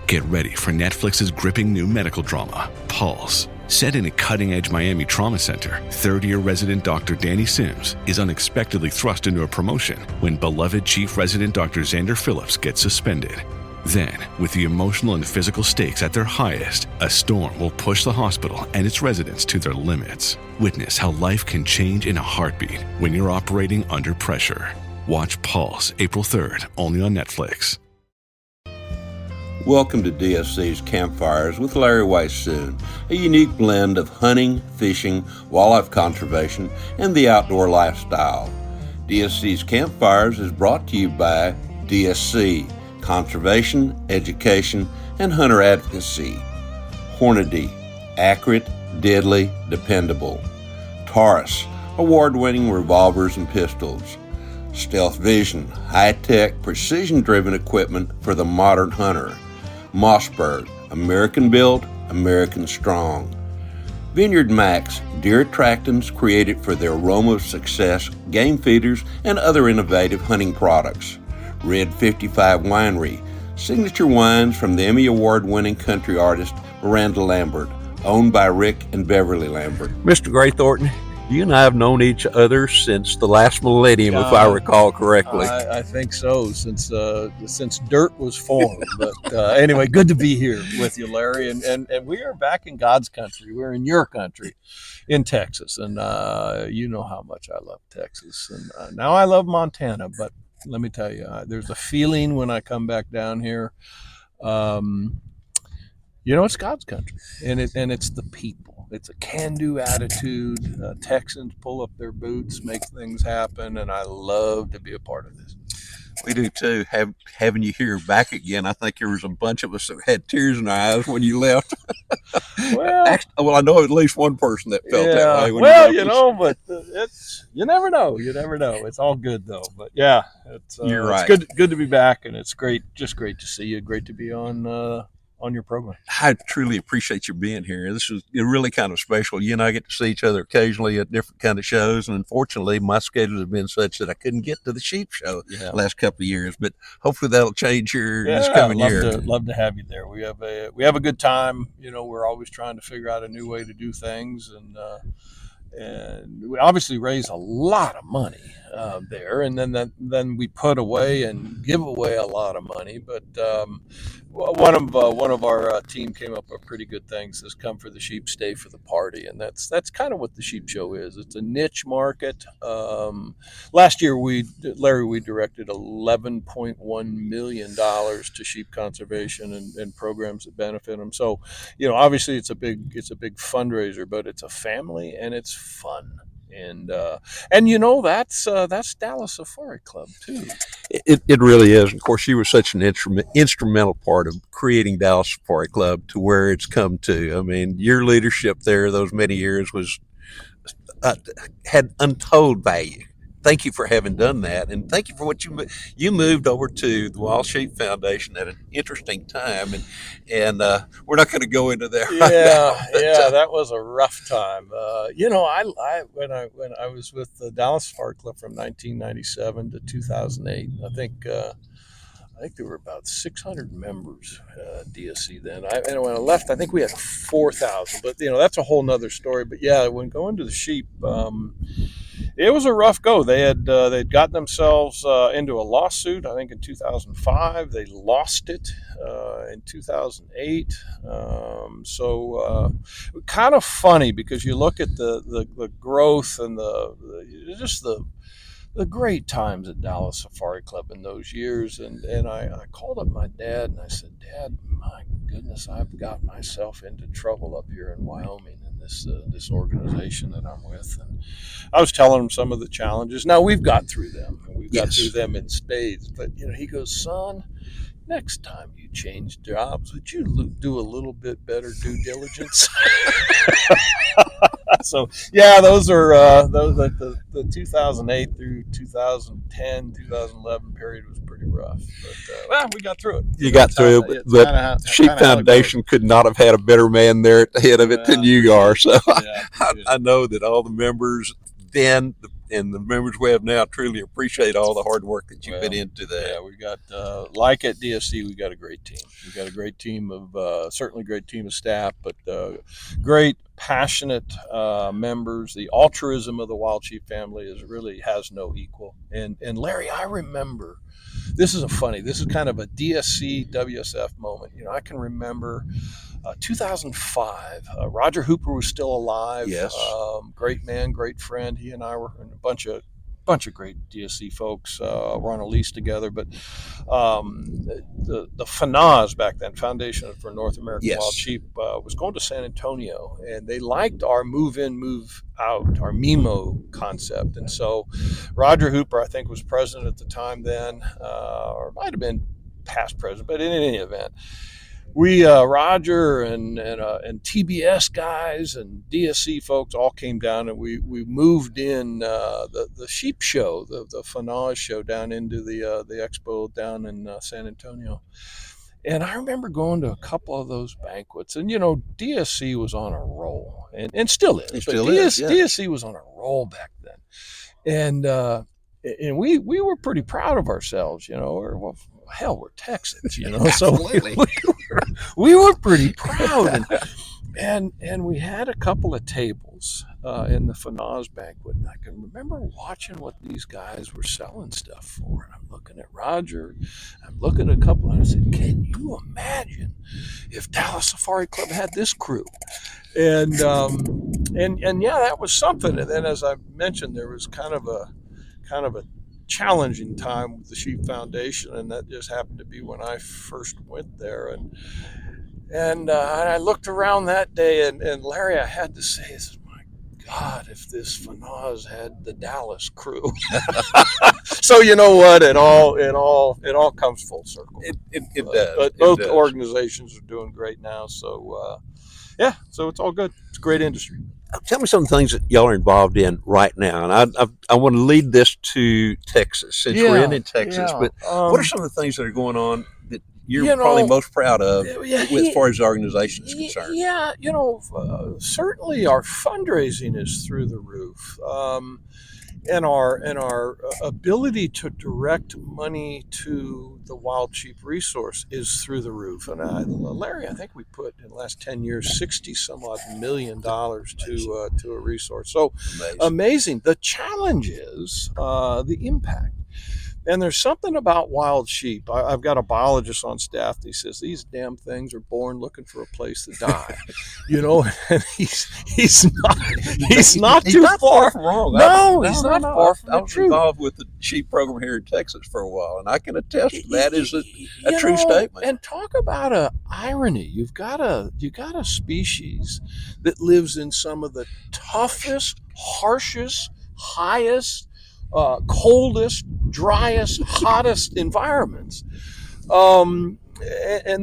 Get ready for Netflix's gripping new medical drama, Pulse. Set in a cutting-edge Miami trauma center, third-year resident Dr. Danny Sims is unexpectedly thrust into a promotion when beloved chief resident Dr. Xander Phillips gets suspended. Then, with the emotional and physical stakes at their highest, a storm will push the hospital and its residents to their limits. Witness how life can change in a heartbeat when you're operating under pressure. Watch Pulse April 3rd, only on Netflix. Welcome to DSC's Campfires with Larry Weissoon, a unique blend of hunting, fishing, wildlife conservation, and the outdoor lifestyle. DSC's Campfires is brought to you by DSC, Conservation, Education, and Hunter Advocacy. Hornady, accurate, deadly, dependable. Taurus, award-winning revolvers and pistols. Stealth Vision, high-tech, precision-driven equipment for the modern hunter. Mossberg, American-built, American-strong. Vineyard Max, deer attractants created for the aroma of success, game feeders, and other innovative hunting products. Red 55 Winery, signature wines from the Emmy Award-winning country artist Miranda Lambert, owned by Rick and Beverly Lambert. Mr. Gray Thornton, you and I have known each other since the last millennium, if I recall correctly. I think so, since dirt was formed. But anyway, good to be here with you, Larry. And we are back in God's country. We're in your country, in Texas. And you know how much I love Texas. And now I love Montana. But let me tell you, there's a feeling when I come back down here. It's God's country, and it's the people. It's a can-do attitude. Texans pull up their boots, make things happen, and I love to be a part of this. We do too. Having you here back again, I think there was a bunch of us that had tears in our eyes when you left. Well, I know at least one person that felt that way. But you never know. You never know. It's all good though. But yeah, you're right. It's good to be back, and it's great to see you. Great to be on your program. I truly appreciate you being here. This is really kind of special. You and I get to see each other occasionally at different kind of shows, and unfortunately my schedule has been such that I couldn't get to the sheep show the last couple of years, but hopefully that'll change this coming year. Love to have you there. We have a good time. We're always trying to figure out a new way to do things, and we obviously raise a lot of money there, and then we put away and give away a lot of money. But one of our team came up with pretty good things. Says, "Come for the sheep, stay for the party," and that's kind of what the sheep show is. It's a niche market. Last year, we directed $11.1 million to sheep conservation and programs that benefit them. So, obviously it's a big fundraiser, but it's a family and it's fun. And that's Dallas Safari Club too. It really is. Of course, you were such an instrumental part of creating Dallas Safari Club to where it's come to. I mean, your leadership there those many years was had untold value. Thank you for having done that, and thank you for what you moved over to the Wild Sheep Foundation at an interesting time, and we're not going to go into that. That was a rough time. When I was with the Dallas Safari Club from 1997 to 2008, I think there were about 600 members at DSC then. And when I left, I think we had 4,000. But that's a whole nother story. But yeah, when going to the sheep. It was a rough go. They'd gotten themselves into a lawsuit, I think in 2005. They lost it in 2008. Kind of funny because you look at the growth and the great times at Dallas Safari Club in those years. And I called up my dad and I said, "Dad, my goodness, I've got myself into trouble up here in Wyoming in this organization that I'm with." And I was telling him some of the challenges. Now we've got through them. We've got through them in spades. But he goes, "Son, next time you change jobs, would you do a little bit better due diligence?" So yeah, those are the 2008 through 2010, 2011 period was pretty rough. But we got through it. You got through it. The Sheep Foundation could not have had a better man there at the head of it than you are. So I know that all the members then and the members we have now truly appreciate all the hard work that you put into that. Yeah, we got like at DSC, we got a great team. We got a great team of certainly great team of staff, but great passionate members. The altruism of the Wild Sheep family really has no equal. And Larry, I remember. This is kind of a DSC WSF moment. I can remember 2005. Roger Hooper was still alive. Yes. Great man, great friend. He and I were in a bunch of great DSC folks. Were on a lease together. But the FNAS back then, Foundation for North American Yes. Wild Sheep, was going to San Antonio, and they liked our move in, move out, our MIMO concept. And so Roger Hooper, I think, was president at the time then, or might have been past president, but in any event, we Roger and TBS guys and DSC folks all came down, and we moved in the sheep show, the FNAS show, down into the expo down in San Antonio. And I remember going to a couple of those banquets, and DSC was on a roll, and still is. It still is. Yeah. DSC was on a roll back then, and we were pretty proud of ourselves. Well, hell, we're Texans, so we were pretty proud, and we had a couple of tables in the FNAS banquet, and I can remember watching what these guys were selling stuff for, and I'm looking at Roger, I'm looking at a couple, and I said, can you imagine if Dallas Safari Club had this crew? And yeah, that was something. And then, as I mentioned, there was kind of a challenging time with the Sheep Foundation, and that just happened to be when I first went there. And I looked around that day, and Larry, I had to say, my God, if this FNAS had the Dallas crew. So you know what? It all comes full circle. It does. But both organizations are doing great now. So yeah, so it's all good. It's a great industry. Tell me some of the things that y'all are involved in right now, and I want to lead this to Texas, since we're in Texas. Yeah. But what are some of the things that are going on that you're probably most proud of, as far as the organization is concerned? Yeah, certainly our fundraising is through the roof, and our ability to direct money to the Wild Sheep Resource is through the roof. And Larry, I think we put in the last 10 years $60-some-odd million to a resource. So amazing. The challenge is the impact. And there's something about wild sheep. I've got a biologist on staff that says these damn things are born looking for a place to die. And he's not too far from wrong. No, he's not far from the truth. I was involved with the sheep program here in Texas for a while, and I can attest to that is a true statement. And talk about a irony. You've got a species that lives in some of the toughest, harshest, highest, coldest, driest, hottest environments, and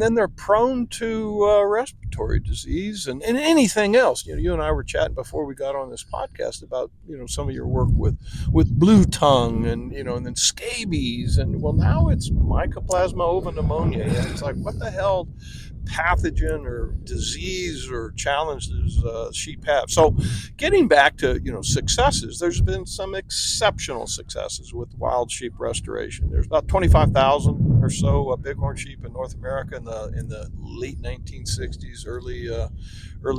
then they're prone to respiratory disease and anything else. You and I were chatting before we got on this podcast about some of your work with blue tongue and and then scabies, and well, now it's Mycoplasma pneumonia. And it's like, what the hell pathogen or disease or challenges sheep have? So getting back to successes, there's been some exceptional successes with wild sheep restoration. There's about 25,000 or so bighorn sheep in North America in the late 1960s, early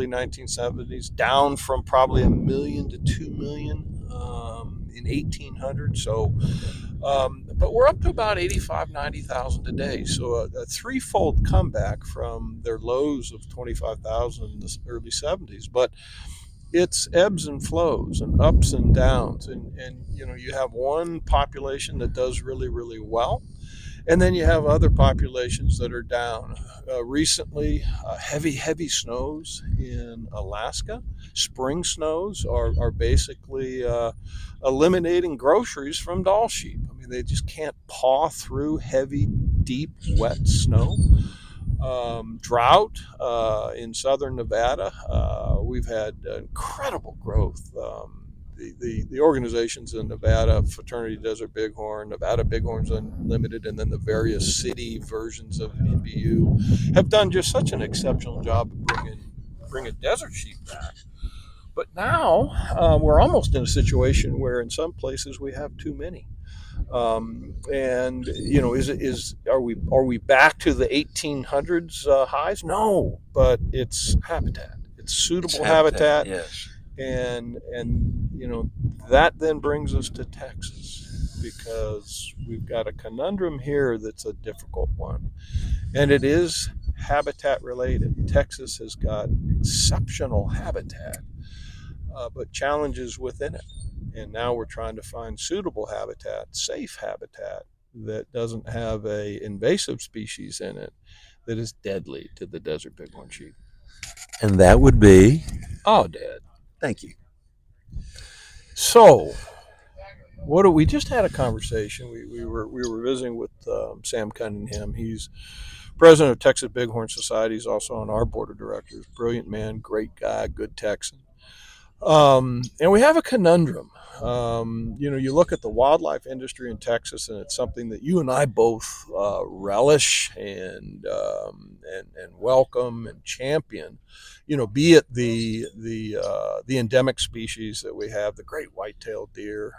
1970s, down from probably 1 million to 2 million in 1800. So but we're up to about 85, 90,000 today. So a threefold comeback from their lows of 25,000 in the early 70s. But it's ebbs and flows and ups and downs. And you have one population that does really, really well. And then you have other populations that are down. Recently, heavy snows in Alaska. Spring snows are basically eliminating groceries from Dall sheep. I mean, they just can't paw through heavy, deep, wet snow. Drought in southern Nevada. We've had incredible growth. The organizations in Nevada, Fraternity Desert Bighorn, Nevada Bighorns Unlimited, and then the various city versions of NBU have done just such an exceptional job of bringing desert sheep back. But now we're almost in a situation where in some places we have too many. And are we back to the 1800s highs? No, but it's habitat. It's suitable habitat, yes. and that then brings us to Texas, because we've got a conundrum here that's a difficult one, and it is habitat related. Texas has got exceptional habitat, but challenges within it. And now we're trying to find suitable habitat, safe habitat, that doesn't have a invasive species in it that is deadly to the desert bighorn sheep. And that would be. Oh, dead. Thank you. So, we just had a conversation. We were visiting with Sam Cunningham. He's president of Texas Bighorn Society. He's also on our board of directors. Brilliant man, great guy, good Texan. And we have a conundrum. You look at the wildlife industry in Texas, and it's something that you and I both relish and welcome and champion. Be it the endemic species that we have, the great white-tailed deer.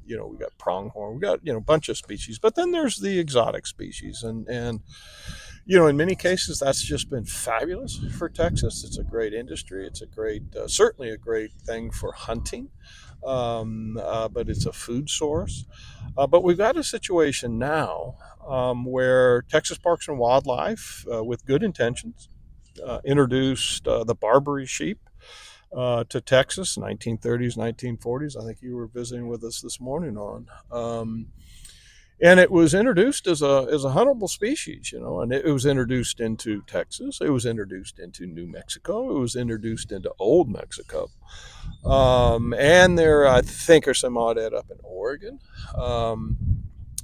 We got pronghorn. We got a bunch of species, but then there's the exotic species, and in many cases, that's just been fabulous for Texas. It's a great industry. It's certainly a great thing for hunting, but it's a food source. But we've got a situation now where Texas Parks and Wildlife, with good intentions, introduced the Barbary sheep to Texas, 1930s, 1940s. I think you were visiting with us this morning on. And it was introduced as a huntable species, and it was introduced into Texas. It was introduced into New Mexico. It was introduced into Old Mexico. And there, I think, are some audit up in Oregon.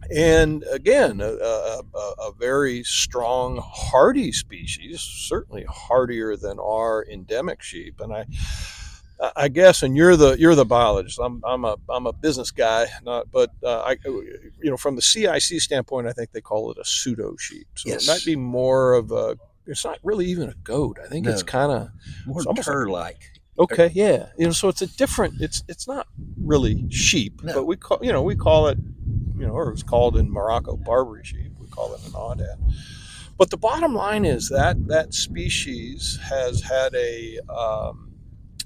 And again, a very strong, hardy species, certainly hardier than our endemic sheep. And I guess, and you're the biologist. I'm a business guy, from the CIC standpoint, I think they call it a pseudo sheep. So Yes. It might be more of a. It's not really even a goat. I think it's kind of more cur-like. Okay, yeah. So it's a different. It's not really sheep, but we call it, or it was called in Morocco Barbary sheep. We call it an aoudad. But the bottom line is that species has had a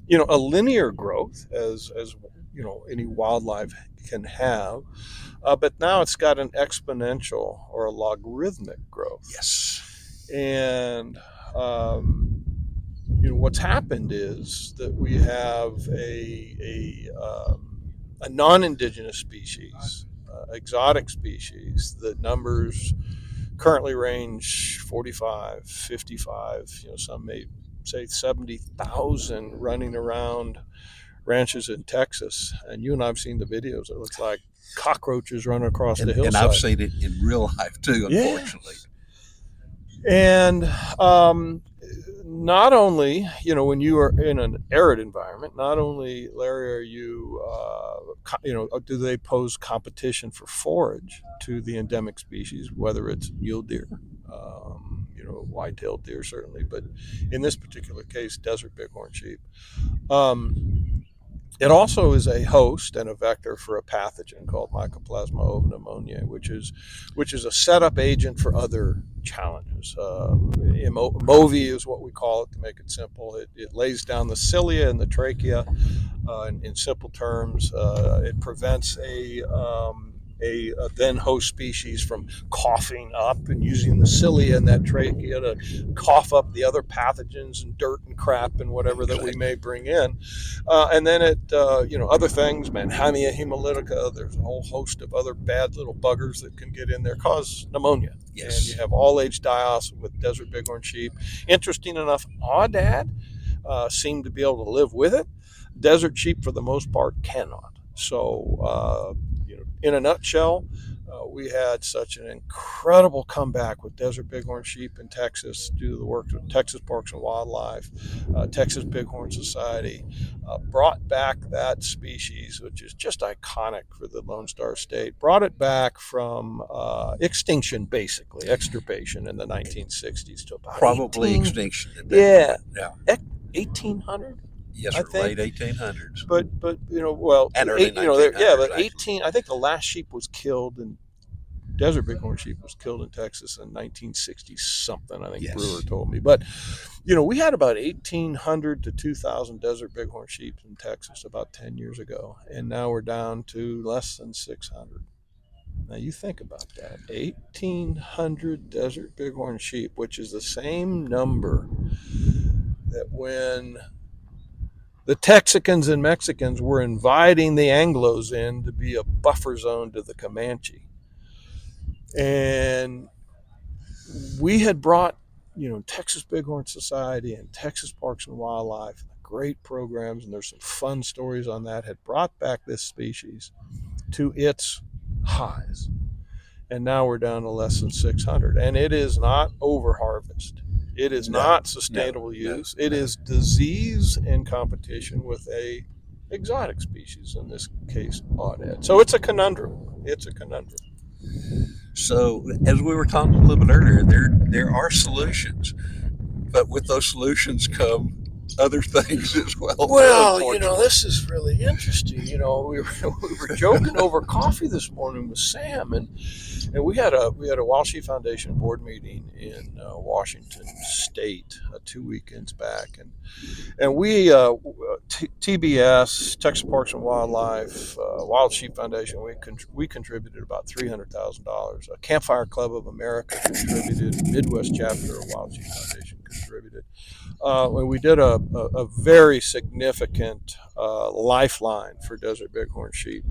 linear growth, as any wildlife can have, but now it's got an exponential or a logarithmic growth. Yes. And what's happened is that we have a non-indigenous species, exotic species, that numbers currently range 45, 55. Some may say 70,000 running around ranches in Texas. And you and I have seen the videos. It looks like cockroaches running across the hillside. And I've seen it in real life too, unfortunately. And not only, when you are in an arid environment, not only, Larry, are you, do they pose competition for forage to the endemic species, whether it's mule deer, white-tailed deer certainly, but in this particular case, desert bighorn sheep. It also is a host and a vector for a pathogen called Mycoplasma pneumoniae, which is a setup agent for other challenges. MOVI is what we call it, to make it simple. It lays down the cilia and the trachea. In simple terms, it prevents a then host species from coughing up and using the cilia and that trachea to cough up the other pathogens and dirt and crap and whatever that we may bring in. And then other things, Manhamia hemolytica, there's a whole host of other bad little buggers that can get in there, cause pneumonia. Yes. And you have all-age die-offs with desert bighorn sheep. Interesting enough, aoudad seem to be able to live with it. Desert sheep, for the most part, cannot. So, in a nutshell, we had such an incredible comeback with desert bighorn sheep in Texas due to the work of Texas Parks and Wildlife, Texas Bighorn Society, brought back that species, which is just iconic for the Lone Star State, brought it back from extinction, basically, extirpation in the 1960s to about Probably extinction. Yeah. 1800? Yes, I sir. think. Late 1800s. But well, And early but 1900s, 18. I think the last sheep was killed in desert bighorn sheep was killed in Texas in 1960 something. I think Yes. Brewer told me. But we had about 1,800 to 2,000 desert bighorn sheep in Texas about 10 years ago, and now we're down to less than 600. Now you think about that: 1,800 desert bighorn sheep, which is the same number that when the Texicans and Mexicans were inviting the Anglos in to be a buffer zone to the Comanche. And we had brought, Texas Bighorn Society and Texas Parks and Wildlife, great programs, and there's some fun stories on that, had brought back this species to its highs. And now we're down to less than 600. And it is not over harvest. It is not sustainable use. It is disease in competition with a exotic species, in this case, audhead. So it's a conundrum. So, as we were talking a little bit earlier, there are solutions, but with those solutions come other things as well. Well, this is really interesting. We were joking over coffee this morning with Sam, and we had a Wild Sheep Foundation board meeting in Washington State 2 weekends back, and we TBS, Texas Parks and Wildlife, Wild Sheep Foundation, we contributed about $300,000. Campfire Club of America contributed. Midwest chapter of Wild Sheep Foundation contributed. We did a very significant lifeline for desert bighorn sheep,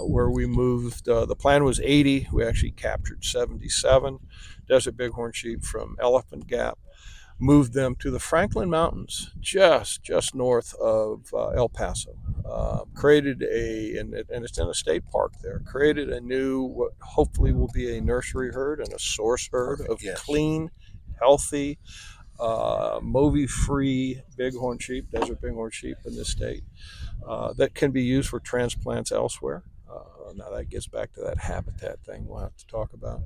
where we moved. The plan was 80. We actually captured 77 desert bighorn sheep from Elephant Gap, moved them to the Franklin Mountains, just north of El Paso. Created and it's in a state park there. Created a new, what hopefully will be a nursery herd and a source herd of clean, healthy, movie-free bighorn sheep, desert bighorn sheep in this state, that can be used for transplants elsewhere. Now that gets back to that habitat thing we'll have to talk about.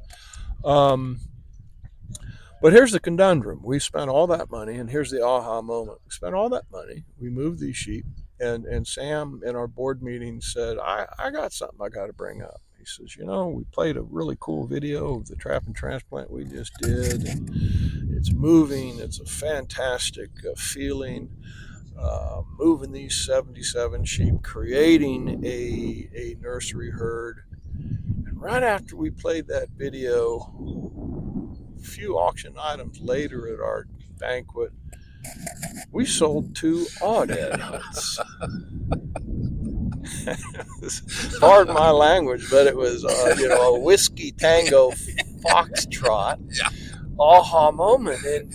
But here's the conundrum. We spent all that money, and here's the aha moment. We spent all that money. We moved these sheep, and Sam in our board meeting said, I got something I got to bring up. He says, we played a really cool video of the trap and transplant we just did, and it's moving. It's a fantastic feeling, moving these 77 sheep, creating a nursery herd. And right after we played that video, a few auction items later at our banquet, we sold 2 audhead hunts. Pardon my language, but it was a whiskey tango foxtrot. Yeah. Aha moment. And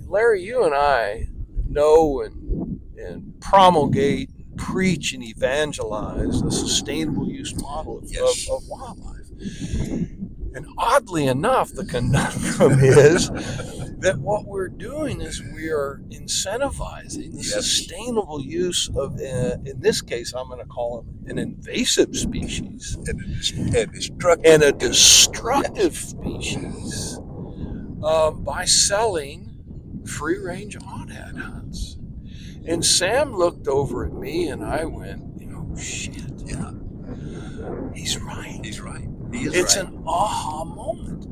Larry, you and I know and promulgate, preach, and evangelize the sustainable use model of wildlife. And oddly enough, the conundrum is that what we're doing is we are incentivizing the sustainable use of, in this case, I'm going to call it an invasive species and a destructive species, by selling free-range audhead hunts. And Sam looked over at me, and I went, shit. Yeah. He's right. It's an aha moment.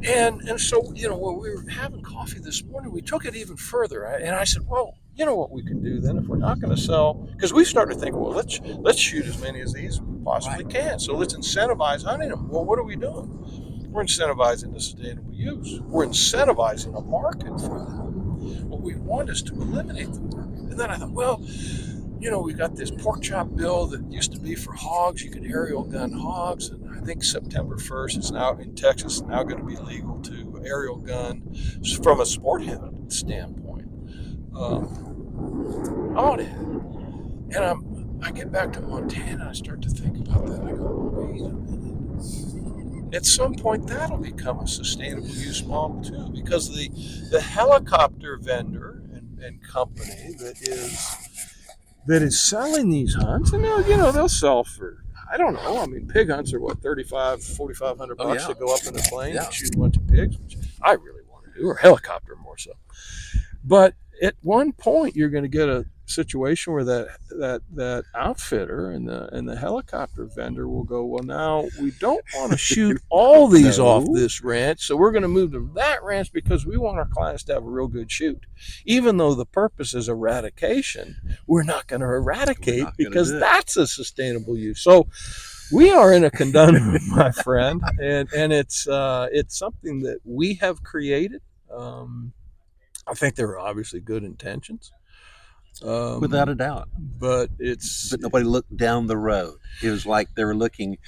And so, when we were having coffee this morning, we took it even further. And I said, well, you know what we can do then if we're not going to sell? Because we started thinking, well, let's shoot as many of these as we possibly can. So let's incentivize hunting them. Well, what are we doing? We're incentivizing the sustainable use. We're incentivizing a market for them. What we want is to eliminate the market. And then I thought, well, we got this pork chop bill that used to be for hogs. You could aerial gun hogs. And I think September 1st, it's now in Texas, now going to be legal to aerial gun from a sport hunt standpoint. Audhead. And I get back to Montana, I start to think about that. I go, wait a minute. At some point, that'll become a sustainable use model too, because the helicopter vendor and company that is selling these hunts, and they'll sell for, I don't know. I mean, pig hunts are what, $4,500 to go up in a plane and shoot a bunch of pigs, which I really want to do, or helicopter more so. But at one point, you're going to get situation where that outfitter and the helicopter vendor will go, well, now we don't want to shoot all these off this ranch, so we're going to move to that ranch because we want our clients to have a real good shoot. Even though the purpose is eradication, we're not going to eradicate because that's a sustainable use. So we are in a conundrum, my friend, and it's something that we have created. I think there are obviously good intentions. Without a doubt. But nobody looked down the road. It was like we're looking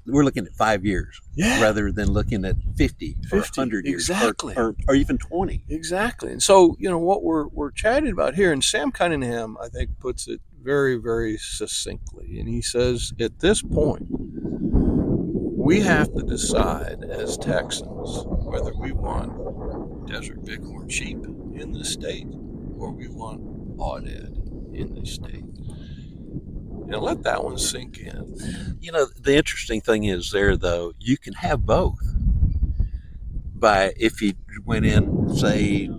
at 5 years rather than looking at 50 or 100 years, exactly, or even 20. Exactly. And so, what we're chatting about here, and Sam Cunningham, I think, puts it very, very succinctly. And he says, at this point, we have to decide as Texans whether we want desert bighorn sheep in this state or we want aoudad in this state. Let that one sink in. The interesting thing is there, though, you can have both. If you went in, say,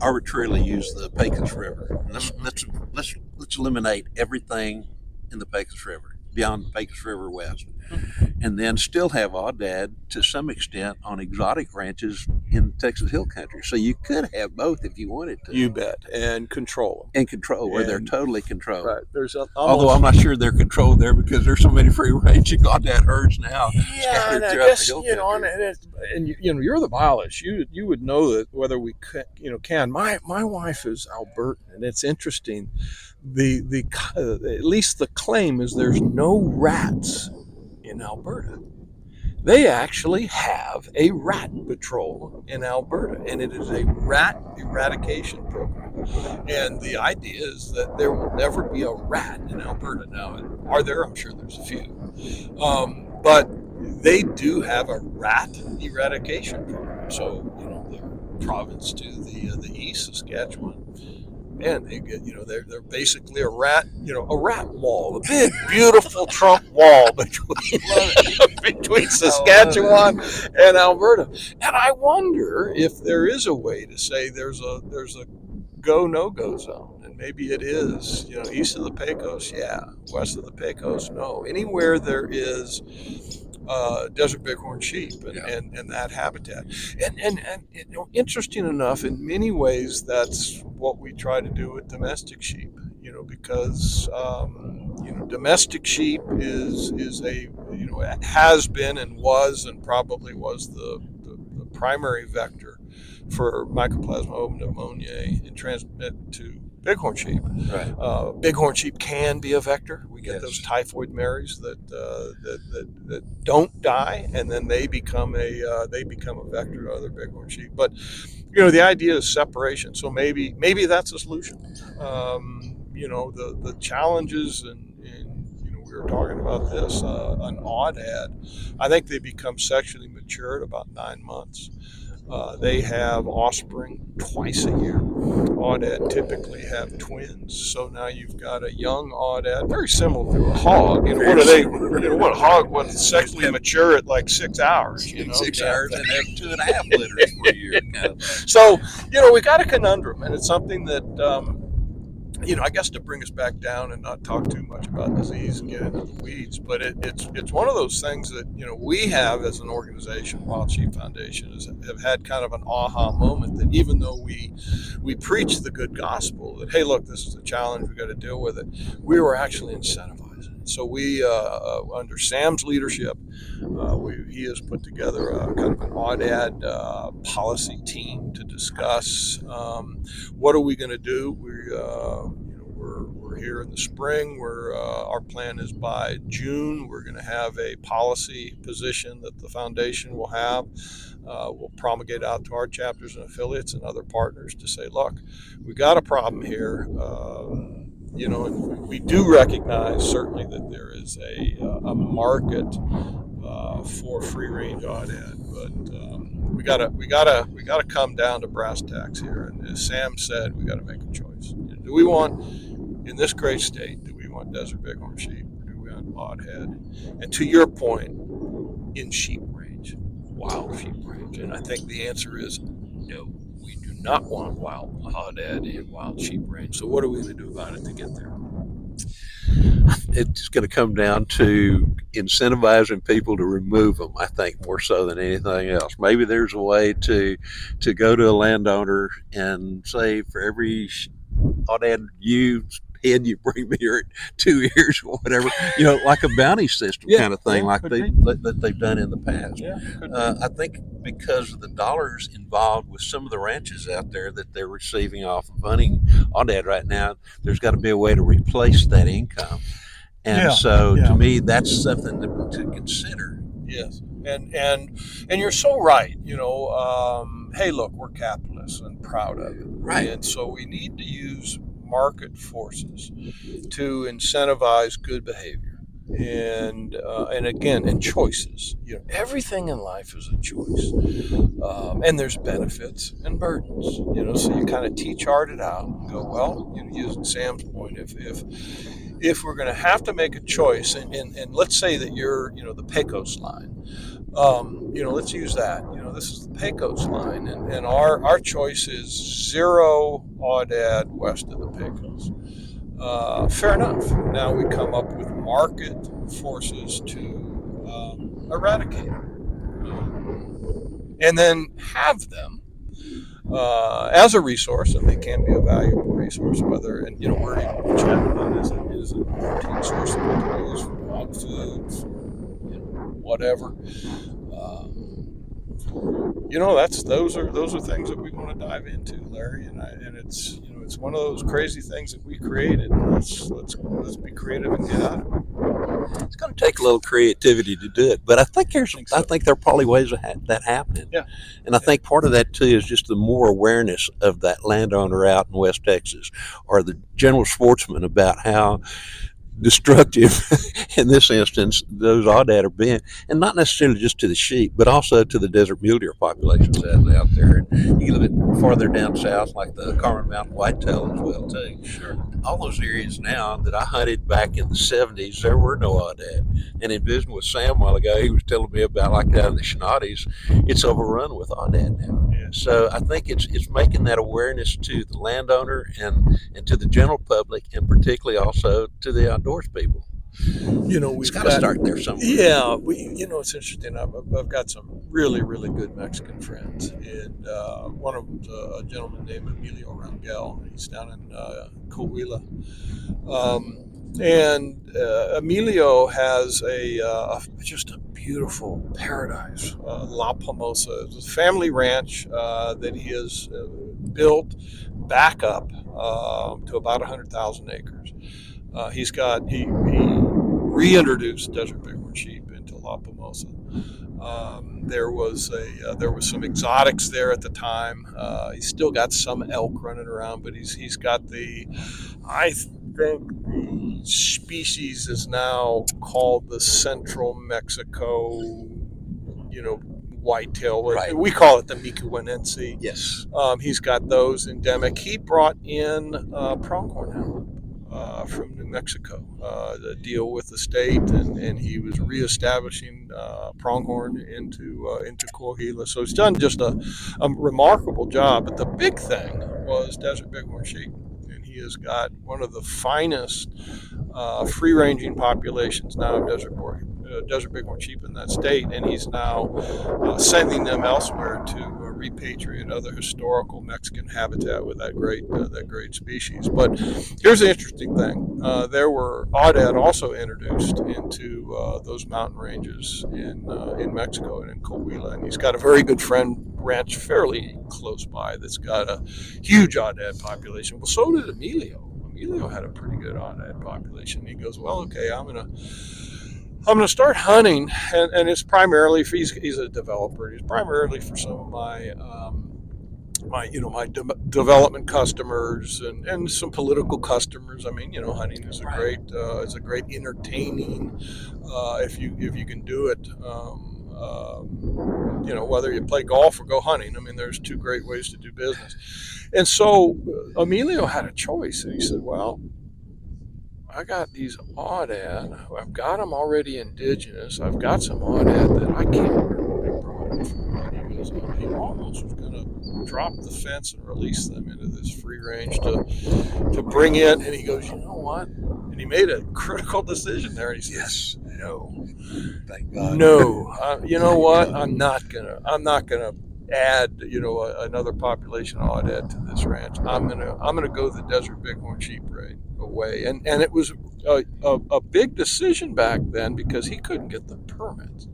arbitrarily use the Pecos River. Let's eliminate everything in the Pecos River, beyond the Pecos River west, and then still have aoudad to some extent on exotic ranches in Texas Hill Country. So you could have both if you wanted to. You bet. And control them. Where they're totally controlled. Right. Although I'm not sure they're controlled there because there's so many free ranging aoudad herds now. Yeah, and I guess, you're the biologist. You would know that whether we can. My wife is Albertan, and it's interesting. At least the claim is there's no rats in Alberta. They actually have a rat patrol in Alberta, and it is a rat eradication program. And the idea is that there will never be a rat in Alberta. Now, are there? I'm sure there's a few. But they do have a rat eradication program. So, the province to the east, Saskatchewan, man, they're basically a rat wall, a big, beautiful Trump wall between Saskatchewan and Alberta. And I wonder if there is a way to say there's a go no go zone, and maybe it is east of the Pecos, west of the Pecos, no, anywhere there is desert bighorn sheep and that habitat. And interesting enough, in many ways, that's what we try to do with domestic sheep. Because domestic sheep is it has been and was and probably was the primary vector for Mycoplasma pneumoniae and transmit to bighorn sheep. Right. Bighorn sheep can be a vector. We get those typhoid Marys that don't die, and then they become a vector to other bighorn sheep. But the idea is separation. So maybe that's a solution. The challenges and we were talking about this an aoudad. I think they become sexually mature at about 9 months. They have offspring twice a year. Aoudad typically have twins, so now you've got a young aoudad, very similar to a hog. What are they? What a hog was sexually mature at like 6 hours. 6 hours and have 2.5 litters per year. So we got a conundrum, and it's something that I guess to bring us back down and not talk too much about disease and get into the weeds, but it's one of those things that we have as an organization, Wild Sheep Foundation, have had kind of an aha moment that even though we preach the good gospel that, hey, look, this is a challenge, we got to deal with it, we were actually incentivizing it. So we, under Sam's leadership, he has put together a kind of an aoudad policy team to discuss what are we going to do. We're here in the spring. Our plan is by June we're going to have a policy position that the foundation will have. We'll promulgate out to our chapters and affiliates and other partners to say, look, we got a problem here. And we do recognize certainly that there is a market for free range aoudad, but we gotta come down to brass tacks here. And as Sam said, we got to make a choice. Do we want, in this great state, do we want desert bighorn sheep, or do we want aoudad? And to your point, in sheep range, wild sheep range, and I think the answer is no, we do not want wild aoudad in wild sheep range. So what are we going to do about it to get there? It's going to come down to incentivizing people to remove them, I think, more so than anything else. Maybe there's a way to go to a landowner and say, for every aoudad head you bring me, or 2 years or whatever, like a bounty system kind of thing, like they've done in the past. Yeah, I think because of the dollars involved with some of the ranches out there that they're receiving off of hunting aoudad right now, there's got to be a way to replace that income. And to me, that's something to consider. Yes, and you're so right. Hey, look, we're capitalists and proud of it, Right? And so we need to use market forces to incentivize good behavior, and again, and choices. Everything in life is a choice, and there's benefits and burdens. So you kind of chart it out and go, well, using Sam's point, if we're going to have to make a choice, and let's say that you're, the Pecos line, let's use that. This is the Pecos line, and our choice is 0 aoudad west of the Pecos. Fair enough. Now we come up with market forces to eradicate them, and then have them as a resource, and they can be a valuable resource. Whether, and we're even chatting about is a protein source that we can use for dog food, for whatever. Those are things that we want to dive into, Larry, and it's one of those crazy things that we created. Let's be creative and get out of it. It's going to take a little creativity to do it, but I think there are probably ways of that happening. Yeah. And I think part of that too is just the more awareness of that landowner out in West Texas, or the general sportsman, about how destructive in this instance those aoudad are being, and not necessarily just to the sheep, but also to the desert mule deer populations out there. And you look at farther down south, like the Carmen Mountain whitetail as well too. Sure. All those areas now that I hunted back in the 70s, there were no aoudad. And in visiting with Sam a while ago, he was telling me about, like, down in the Chenades, it's overrun with aoudad now. Yeah. So I think it's making that awareness to the landowner and to the general public, and particularly also to the outdoors people. It's got to start there somewhere. Yeah, it's interesting. I've got some really, really good Mexican friends, and one of them's a gentleman named Emilio Rangel. He's down in Coahuila, and Emilio has just a beautiful paradise, La Pomosa. It's a family ranch that he has built back up to about 100,000 acres. He reintroduced desert bighorn sheep into La Pomosa. There was some exotics there at the time. He's still got some elk running around, but he's got I think the species is now called the Central Mexico, whitetail. Right. We call it the Micuanense. Yes. He's got those endemic. He brought in pronghorn antelope from New Mexico to deal with the state, and he was reestablishing pronghorn into Coahuila. So he's done just a remarkable job. But the big thing was desert bighorn sheep, and he has got one of the finest free-ranging populations now of desert bighorn sheep in that state, and he's now sending them elsewhere to repatriate other historical Mexican habitat with that great species. But here's the interesting thing: there were aoudad also introduced into those mountain ranges in Mexico and in Coahuila, and he's got a very good friend ranch fairly close by that's got a huge aoudad population. Well, so did Emilio. Emilio had a pretty good aoudad population. He goes, well, okay, I'm gonna start hunting, and it's primarily he's a developer. He's primarily for some of my development customers and some political customers. I mean, hunting is a great entertaining if you can do it. Whether you play golf or go hunting. I mean, there's two great ways to do business. And so Emilio had a choice, and he said, well, I got these aoudad. I've got them already indigenous. I've got some aoudad that I can't remember where he brought them from. And he almost was going to drop the fence and release them into this free range to bring in. And he goes, you know what? And he made a critical decision there. He says, no, Thank God. no, you know what? I'm not gonna add, another population audit to this ranch. I'm gonna go the desert bighorn sheep away. And it was a big decision back then because he couldn't get the permits.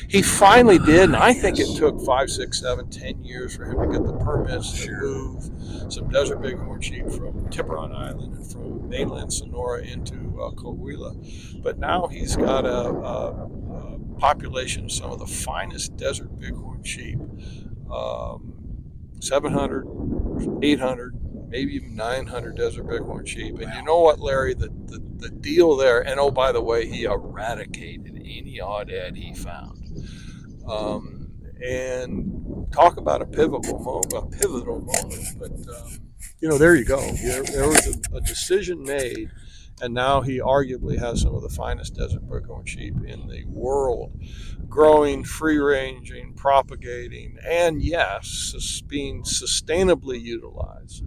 He finally did, and I think it took 5, 6, 7, 10 years for him to get the permits to move some desert bighorn sheep from Tiburon Island and from mainland Sonora into Coahuila. But now he's got a population of some of the finest desert bighorn sheep, 700, 800, maybe even 900 desert bighorn sheep. And you know what, Larry, the deal there, and oh, by the way, he eradicated any aoudad he found. And talk about a pivotal moment. But, there you go. There was a decision made, and now he arguably has some of the finest desert bighorn sheep in the world, growing, free-ranging, propagating, and yes, being sustainably utilized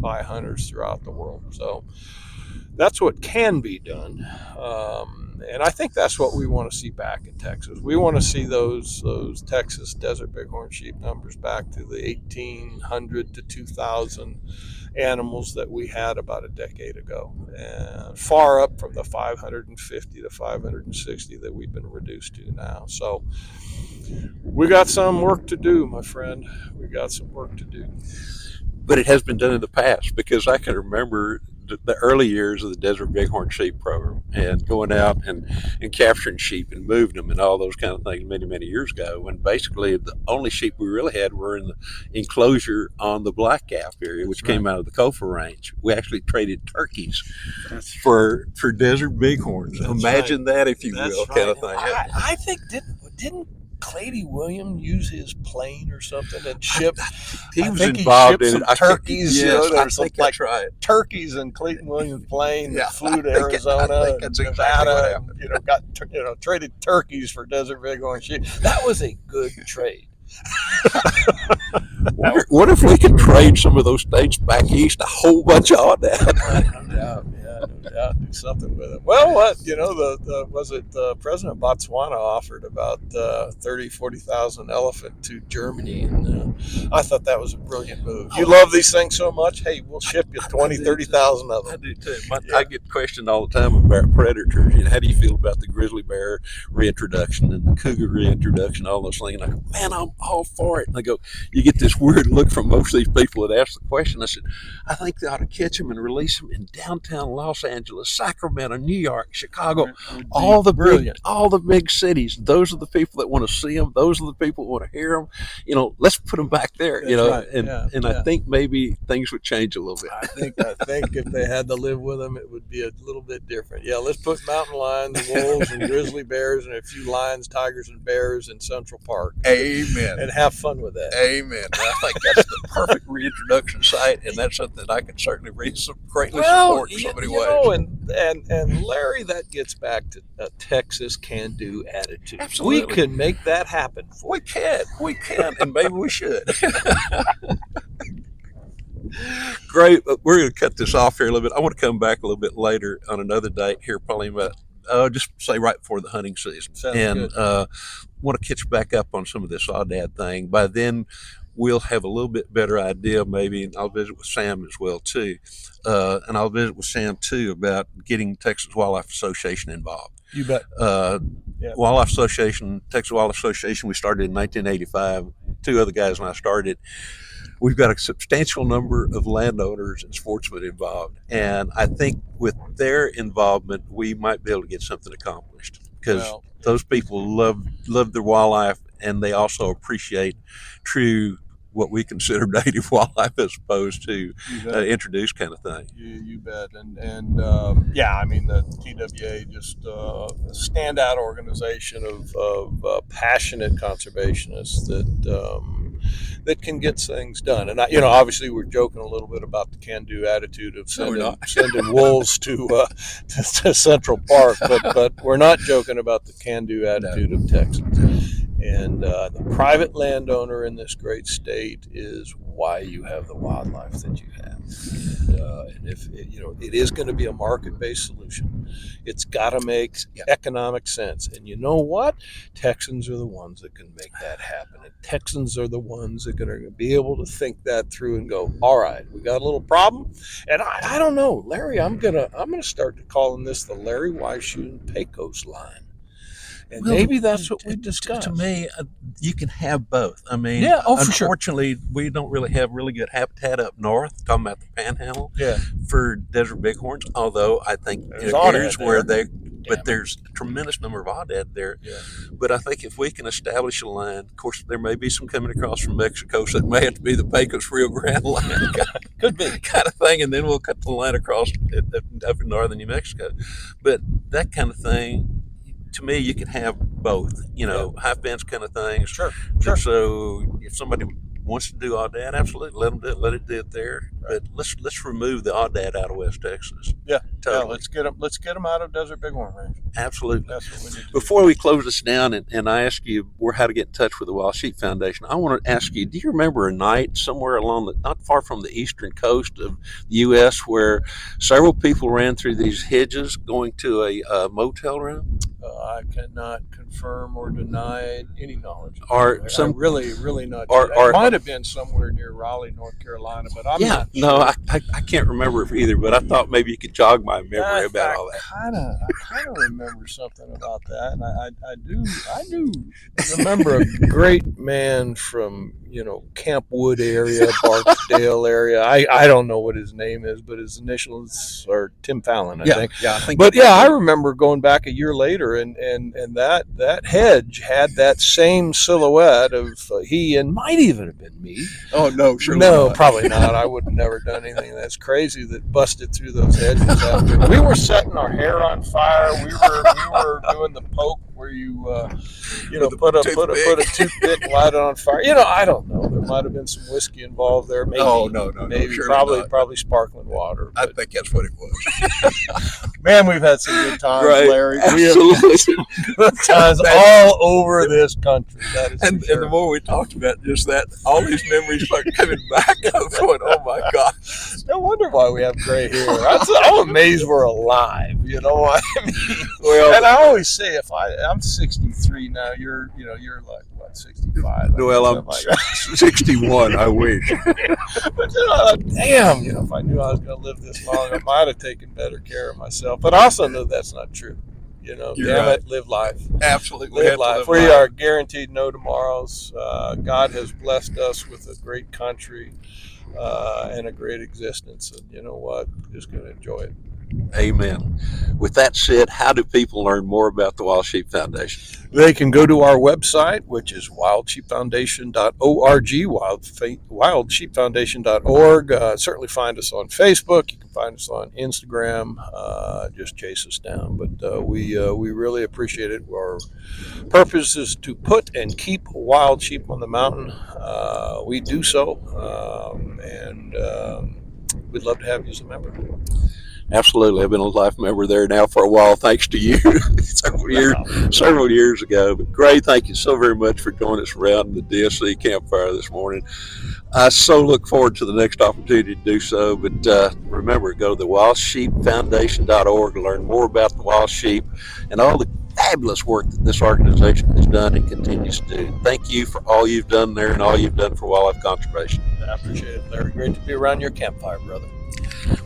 by hunters throughout the world. So that's what can be done. And I think that's what we want to see back in Texas. We want to see those Texas desert bighorn sheep numbers back to the 1,800 to 2,000 animals that we had about a decade ago, and far up from the 550 to 560 that we've been reduced to now. So we got some work to do, my friend. We got some work to do. But it has been done in the past, because I can remember the early years of the desert bighorn sheep program and going out and capturing sheep and moving them and all those kind of things many, many years ago, when basically the only sheep we really had were in the enclosure on the Black Gap area, which came out of the Kofa Range. We actually traded turkeys for desert bighorns. Imagine that, if you will, kind of thing. I think didn't Clady Williams use his plane or something and ship? He was involved in some turkeys. I think that's right. Turkeys in Clayton Williams' plane that flew to Arizona, and Nevada, and traded turkeys for desert bighorn sheep. That was a good trade. What if we could trade some of those states back east, a whole bunch of all that? No doubt, do something with it. Well, what the president of Botswana offered about 40,000 elephant to Germany, and I thought that was a brilliant move. You love these things so much, hey, we'll ship you 30,000 of them. I do too. I get questioned all the time about predators. How do you feel about the grizzly bear reintroduction and the cougar reintroduction, all those things? And I go, man, I'm all for it. And I go, you get this weird look from most of these people that ask the question. I said, I think they ought to catch them and release them in downtown Los Angeles, Sacramento, New York, Chicago, all the big cities. Those are the people that want to see them. Those are the people that want to hear them. Let's put them back there. Right. I think maybe things would change a little bit. I think if they had to live with them, it would be a little bit different. Yeah, let's put mountain lions, wolves, and grizzly bears, and a few lions, tigers, and bears in Central Park. Amen. And have fun with that. Amen. I think that's the perfect reintroduction site, and that's something I can certainly greatly support in so many ways. And Larry, that gets back to a Texas can-do attitude. Absolutely. We can make that happen. We can, and maybe we should. Great, but we're going to cut this off here a little bit. I want to come back a little bit later on another date here, probably about just say right before the hunting season. Sounds and good. Want to catch back up on some of this aoudad thing. By then, we'll have a little bit better idea, maybe, and I'll visit with Sam as well too. And I'll visit with Sam too about getting Texas Wildlife Association involved. You bet. Wildlife Association, Texas Wildlife Association, we started in 1985. Two other guys and I started. We've got a substantial number of landowners and sportsmen involved. And I think with their involvement, we might be able to get something accomplished, because those people love their wildlife, and they also appreciate true, what we consider native wildlife, as opposed to introduced kind of thing. You bet. And I mean, the TWA, just a standout organization of passionate conservationists that can get things done. And obviously we're joking a little bit about the can-do attitude of sending wolves to Central Park, but we're not joking about the can-do attitude of Texas. And the private landowner in this great state is why you have the wildlife that you have. And if it is going to be a market-based solution, it's got to make economic sense. And you know what? Texans are the ones that can make that happen. And Texans are the ones that are going to be able to think that through and go, all right, we got a little problem. And I don't know, Larry. I'm gonna start calling this the Larry Weisshuhn and Pecos line. And maybe that's what we discussed. To me, you can have both. I mean, for sure. unfortunately, we don't really have really good habitat up north, talking about the Panhandle, Yeah. for desert bighorns, although I think There's areas aoudad where there. but there's a tremendous number of aoudad there. Yeah. But I think if we can establish a line, of course, there may be some coming across from Mexico, so it may have to be the Pecos Rio Grande line. Could be. Kind of thing, and then we'll cut the line across up in northern New Mexico. But that kind of thing, to me, you can have both, high fence kind of things. Sure. So if somebody wants to do aoudad, absolutely, let them do it. Let it do it there. Right. But let's remove the aoudad out of West Texas. Yeah, totally. Yeah, let's get them out of Desert Bighorn Range. Absolutely. That's what we need to do. Before we close this down, and I ask you how to get in touch with the Wild Sheep Foundation, I want to ask you: do you remember a night somewhere along not far from the eastern coast of the U.S. where several people ran through these hedges going to a motel room? I cannot confirm or deny any knowledge. Or I'm really not. Or it might have been somewhere near Raleigh, North Carolina, but I'm not sure. No, I can't remember either. But I thought maybe you could jog my memory about all that. I kind of remember something about that, and I do remember a great man from Camp Wood area, Barksdale area. I don't know what his name is, but his initials are Tim Fallon, I think. Yeah, I think. But I remember going back a year later, and that hedge had that same silhouette of he, and might even have been me. Oh no, sure. No, probably not. I would have never done anything that's crazy that busted through those hedges. After we were setting our hair on fire, we were doing the poke where you put a toothpick and light it on fire. I don't know. There might have been some whiskey involved there. Maybe, maybe probably sparkling water. I think that's what it was. Man, we've had some good times, right. Larry. Absolutely. We have had good times all over this country. That is and the more we talked about just that, all these memories start coming back. I'm going, oh my God. No wonder why we have gray hair. I'm amazed we're alive. You know what I mean? Well, and I always say, I'm 63 now. You're like what, 65? Well, I'm like 61. I wish. But damn, if I knew I was going to live this long, I might have taken better care of myself. But I also know that's not true. Damn right. It, live life. Absolutely, live life. We are guaranteed no tomorrows. God has blessed us with a great country and a great existence, and you know what? Just going to enjoy it. Amen. With that said, how do people learn more about the Wild Sheep Foundation? They can go to our website, which is wildsheepfoundation.org, wildsheepfoundation.org. Certainly find us on Facebook. You can find us on Instagram. Just chase us down. But we really appreciate it. Our purpose is to put and keep wild sheep on the mountain. We do so, and we'd love to have you as a member. Absolutely. I've been a life member there now for a while, thanks to you, several years ago. But Gray, thank you so very much for joining us around the DSC campfire this morning. I so look forward to the next opportunity to do so. But remember, go to the wildsheepfoundation.org to learn more about the wild sheep and all the fabulous work that this organization has done and continues to do. Thank you for all you've done there and all you've done for wildlife conservation. I appreciate it, Larry. Great to be around your campfire, brother.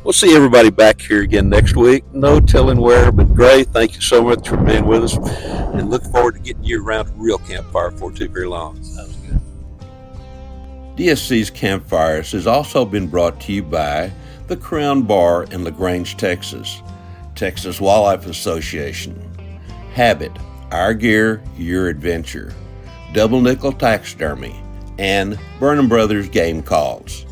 We'll see everybody back here again next week. No telling where, but Gray, thank you so much for being with us, and look forward to getting you around a real campfire for too very long. Sounds good. DSC's Campfires has also been brought to you by the Crown Bar in LaGrange, Texas, Texas Wildlife Association, Habit, Our Gear, Your Adventure, Double Nickel Taxidermy, and Burnham Brothers Game Calls.